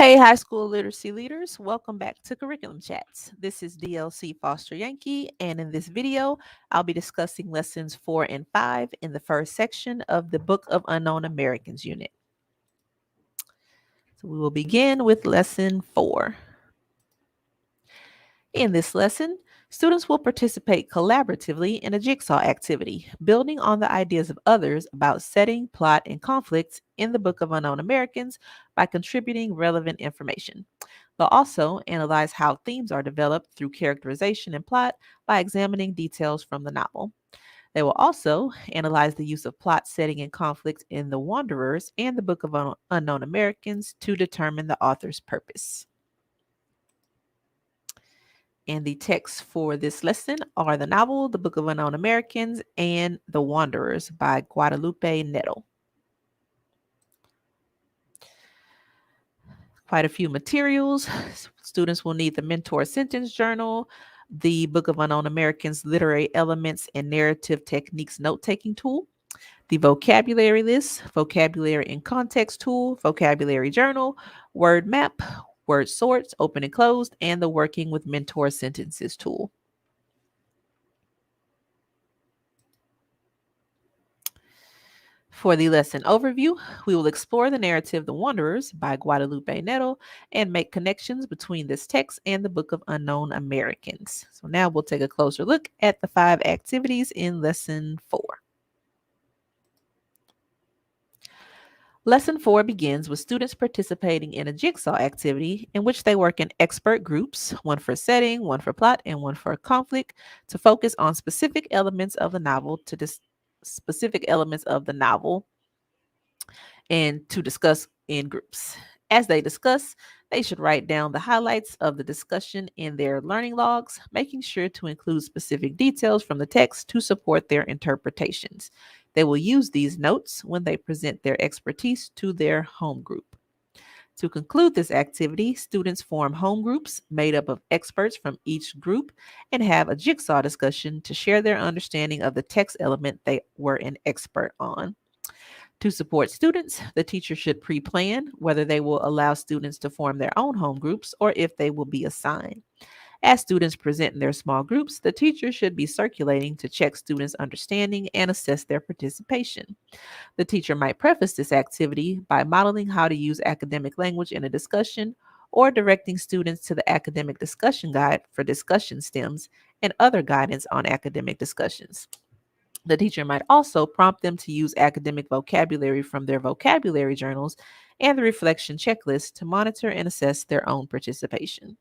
Hey, high school literacy leaders, welcome back to Curriculum Chats. This is DLC Foster Yankee, and in this video, I'll be discussing lessons 4 and 5 in the first section of the Book of Unknown Americans unit. So we will begin with lesson 4. In this lesson, students will participate collaboratively in a jigsaw activity, building on the ideas of others about setting, plot, and conflicts in the Book of Unknown Americans by contributing relevant information. They'll also analyze how themes are developed through characterization and plot by examining details from the novel. They will also analyze the use of plot setting and conflict in The Wanderers and the Book of Unknown Americans to determine the author's purpose. And the texts for this lesson are the novel, The Book of Unknown Americans, and The Wanderers by Guadalupe Nettle. Quite a few materials. Students will need the Mentor Sentence Journal, the Book of Unknown Americans Literary Elements and Narrative Techniques Note-Taking Tool, the Vocabulary List, Vocabulary and Context Tool, Vocabulary Journal, Word Map, Word Sorts, Open and Closed, and the Working with Mentor Sentences tool. For the lesson overview, we will explore the narrative The Wanderers by Guadalupe Nettle and make connections between this text and the Book of Unknown Americans. So now we'll take a closer look at the 5 activities in lesson 4. Lesson 4 begins with students participating in a jigsaw activity in which they work in expert groups, one for setting, one for plot, and one for conflict, to focus on specific elements of the novel and to discuss in groups. As they discuss, they should write down the highlights of the discussion in their learning logs, making sure to include specific details from the text to support their interpretations. They will use these notes when they present their expertise to their home group. To conclude this activity, students form home groups made up of experts from each group and have a jigsaw discussion to share their understanding of the text element they were an expert on. To support students, the teacher should pre-plan whether they will allow students to form their own home groups or if they will be assigned. As students present in their small groups, the teacher should be circulating to check students' understanding and assess their participation. The teacher might preface this activity by modeling how to use academic language in a discussion or directing students to the academic discussion guide for discussion stems and other guidance on academic discussions. The teacher might also prompt them to use academic vocabulary from their vocabulary journals and the reflection checklist to monitor and assess their own participation.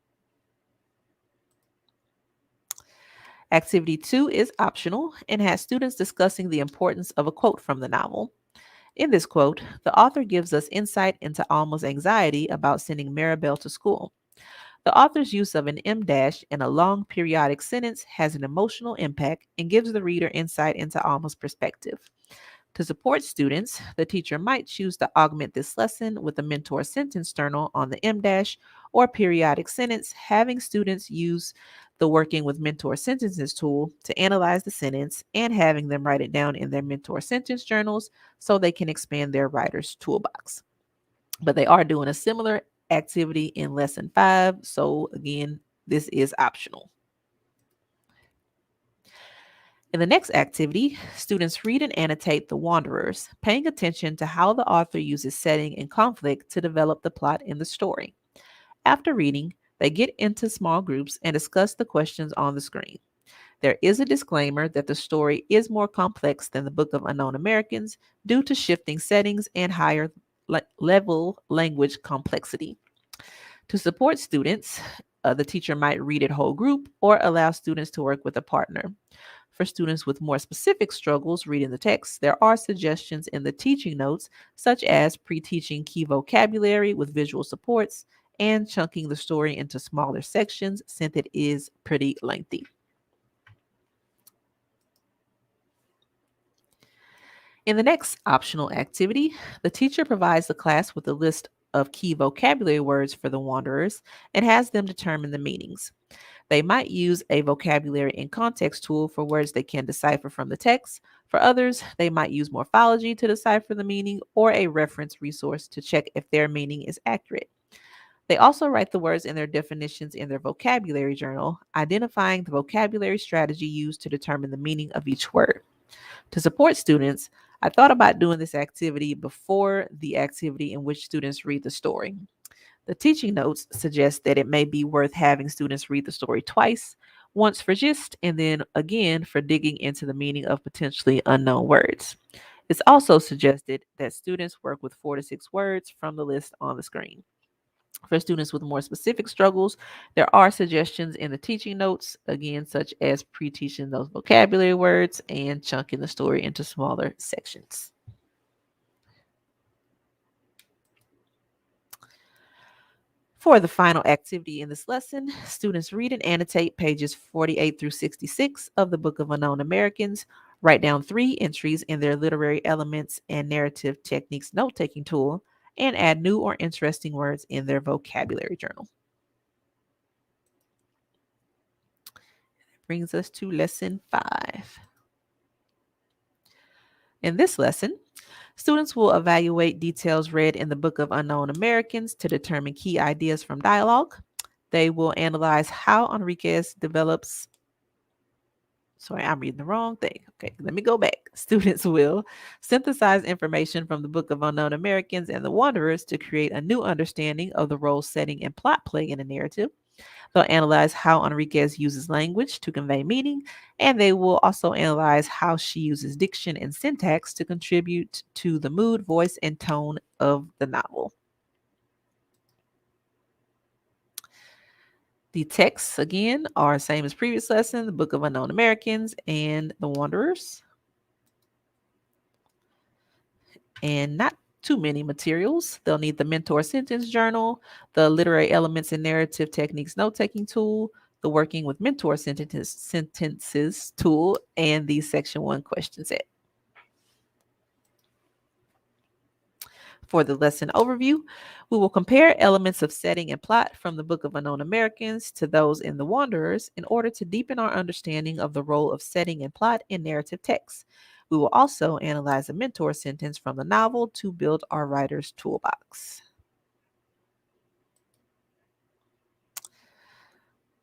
Activity 2 is optional and has students discussing the importance of a quote from the novel. In this quote, the author gives us insight into Alma's anxiety about sending Maribel to school. The author's use of an em dash in a long periodic sentence has an emotional impact and gives the reader insight into Alma's perspective. To support students, the teacher might choose to augment this lesson with a mentor sentence journal on the em dash or periodic sentence, having students use the Working with Mentor Sentences tool to analyze the sentence and having them write it down in their mentor sentence journals so they can expand their writer's toolbox. But they are doing a similar activity in lesson 5. So again, this is optional. In the next activity, students read and annotate The Wanderers, paying attention to how the author uses setting and conflict to develop the plot in the story. After reading, they get into small groups and discuss the questions on the screen. There is a disclaimer that the story is more complex than the Book of Unknown Americans due to shifting settings and higher level language complexity. To support students, the teacher might read it whole group or allow students to work with a partner. For students with more specific struggles reading the text, there are suggestions in the teaching notes, such as pre-teaching key vocabulary with visual supports and chunking the story into smaller sections since it is pretty lengthy. In the next optional activity, the teacher provides the class with a list of key vocabulary words for the Wanderers and has them determine the meanings. They might use a vocabulary and context tool for words they can decipher from the text. For others, they might use morphology to decipher the meaning or a reference resource to check if their meaning is accurate. They also write the words and their definitions in their vocabulary journal, identifying the vocabulary strategy used to determine the meaning of each word. To support students, I thought about doing this activity before the activity in which students read the story. The teaching notes suggest that it may be worth having students read the story twice, once for gist and then again for digging into the meaning of potentially unknown words. It's also suggested that students work with 4 to 6 words from the list on the screen. For students with more specific struggles, there are suggestions in the teaching notes, again, such as pre teaching those vocabulary words and chunking the story into smaller sections. For the final activity in this lesson, students read and annotate pages 48 through 66 of the Book of Unknown Americans, write down 3 entries in their literary elements and narrative techniques note taking tool, and add new or interesting words in their vocabulary journal. Brings us to lesson 5. In this lesson, students will evaluate details read in the Book of Unknown Americans to determine key ideas from dialogue. They will analyze how Enriquez develops. Sorry, I'm reading the wrong thing. Okay, let me go back. Students will synthesize information from the Book of Unknown Americans and the Wanderers to create a new understanding of the role, setting, and plot play in a narrative. They'll analyze how Enriquez uses language to convey meaning, and they will also analyze how she uses diction and syntax to contribute to the mood, voice, and tone of the novel. The texts, again, are same as previous lesson, the Book of Unknown Americans and the Wanderers. And not too many materials. They'll need the Mentor Sentence Journal, the Literary Elements and Narrative Techniques Note-Taking Tool, the Working with Mentor Sentences tool, and the Section 1 question set. For the lesson overview, we will compare elements of setting and plot from the Book of Unknown Americans to those in The Wanderers in order to deepen our understanding of the role of setting and plot in narrative text. We will also analyze a mentor sentence from the novel to build our writer's toolbox.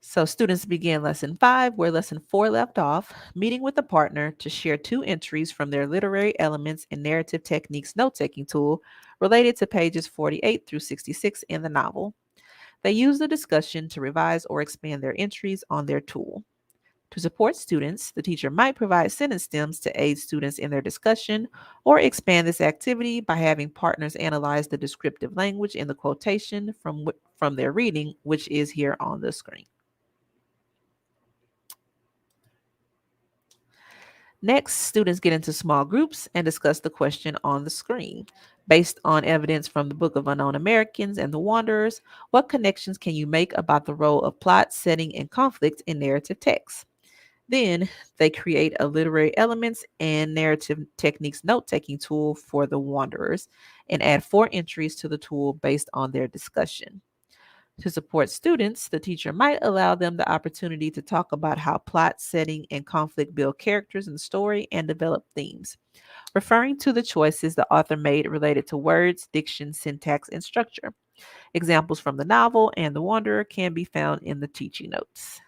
So students begin lesson 5, where lesson 4 left off, meeting with a partner to share 2 entries from their literary elements and narrative techniques note-taking tool related to pages 48 through 66 in the novel. They use the discussion to revise or expand their entries on their tool. To support students, the teacher might provide sentence stems to aid students in their discussion or expand this activity by having partners analyze the descriptive language in the quotation from their reading, which is here on the screen. Next, students get into small groups and discuss the question on the screen. Based on evidence from the Book of Unknown Americans and The Wanderers, what connections can you make about the role of plot, setting, and conflict in narrative text? Then they create a literary elements and narrative techniques note-taking tool for The Wanderers and add 4 entries to the tool based on their discussion. To support students, the teacher might allow them the opportunity to talk about how plot, setting, and conflict build characters in the story and develop themes, referring to the choices the author made related to words, diction, syntax, and structure. Examples from the novel and The Wanderer can be found in the teaching notes.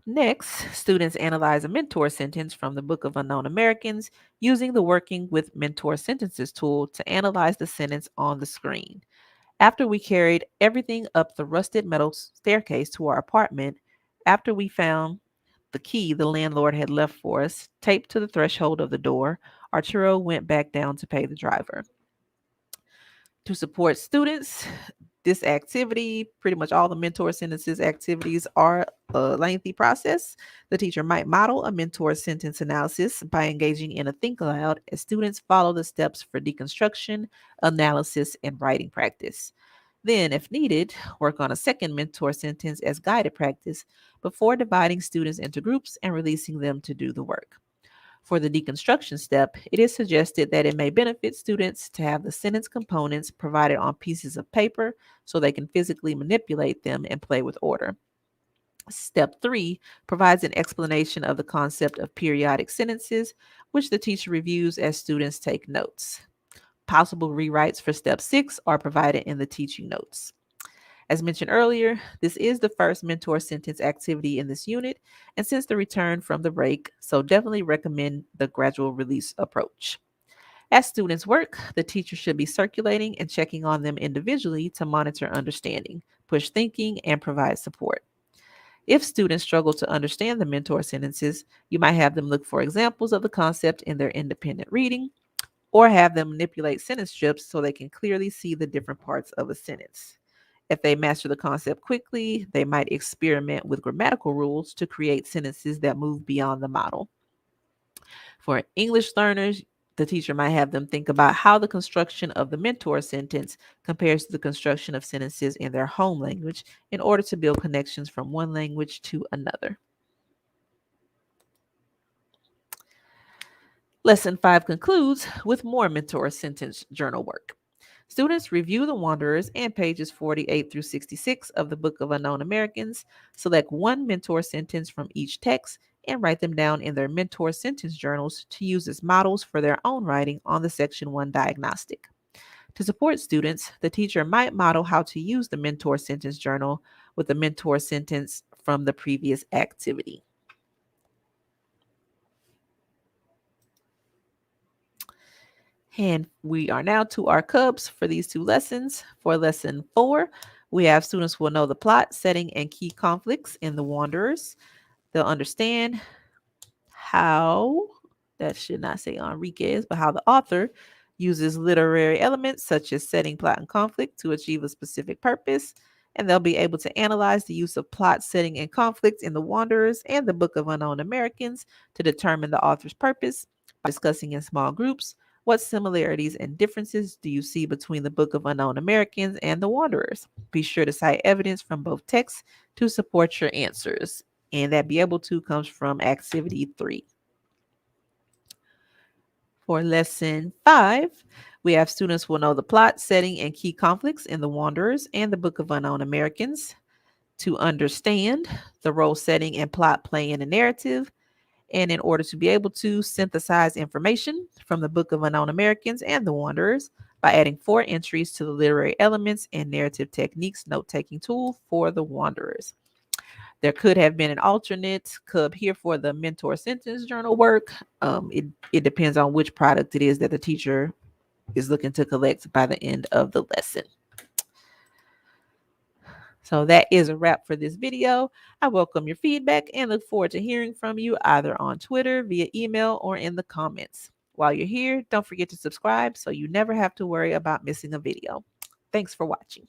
Next, students analyze a mentor sentence from the Book of Unknown Americans using the Working with Mentor Sentences tool to analyze the sentence on the screen. After we carried everything up the rusted metal staircase to our apartment, after we found the key the landlord had left for us taped to the threshold of the door, Arturo went back down to pay the driver. To support students, this activity, pretty much all the mentor sentences activities are a lengthy process. The teacher might model a mentor sentence analysis by engaging in a think aloud as students follow the steps for deconstruction, analysis, and writing practice. Then, if needed, work on a second mentor sentence as guided practice before dividing students into groups and releasing them to do the work. For the deconstruction step, it is suggested that it may benefit students to have the sentence components provided on pieces of paper so they can physically manipulate them and play with order. Step 3 provides an explanation of the concept of periodic sentences, which the teacher reviews as students take notes. Possible rewrites for step 6 are provided in the teaching notes. As mentioned earlier, this is the first mentor sentence activity in this unit, and since the return from the break, so definitely recommend the gradual release approach. As students work, the teacher should be circulating and checking on them individually to monitor understanding, push thinking, and provide support. If students struggle to understand the mentor sentences, you might have them look for examples of the concept in their independent reading, or have them manipulate sentence strips so they can clearly see the different parts of a sentence. If they master the concept quickly, they might experiment with grammatical rules to create sentences that move beyond the model. For English learners, the teacher might have them think about how the construction of the mentor sentence compares to the construction of sentences in their home language in order to build connections from one language to another. Lesson 5 concludes with more mentor sentence journal work. Students review The Wanderers and pages 48 through 66 of the Book of Unknown Americans, select one mentor sentence from each text, and write them down in their mentor sentence journals to use as models for their own writing on the Section 1 diagnostic. To support students, the teacher might model how to use the mentor sentence journal with the mentor sentence from the previous activity. And we are now to our cubs for these two lessons. For lesson 4, we have students will know the plot, setting, and key conflicts in The Wanderers. They'll understand how, that should not say Enriquez, but how the author uses literary elements such as setting, plot, and conflict to achieve a specific purpose. And they'll be able to analyze the use of plot, setting, and conflict in The Wanderers and the Book of Unknown Americans to determine the author's purpose by discussing in small groups. What similarities and differences do you see between the Book of Unknown Americans and The Wanderers? Be sure to cite evidence from both texts to support your answers. And that be able to comes from activity 3. For lesson 5, we have students will know the plot, setting, and key conflicts in The Wanderers and the Book of Unknown Americans. To understand, the role, setting, and plot play in a narrative, and in order to be able to synthesize information from the Book of Unknown Americans and The Wanderers by adding 4 entries to the literary elements and narrative techniques note-taking tool for The Wanderers. There could have been an alternate cub here for the mentor sentence journal work. It depends on which product it is that the teacher is looking to collect by the end of the lesson. So that is a wrap for this video. I welcome your feedback and look forward to hearing from you either on Twitter, via email, or in the comments. While you're here, don't forget to subscribe so you never have to worry about missing a video. Thanks for watching.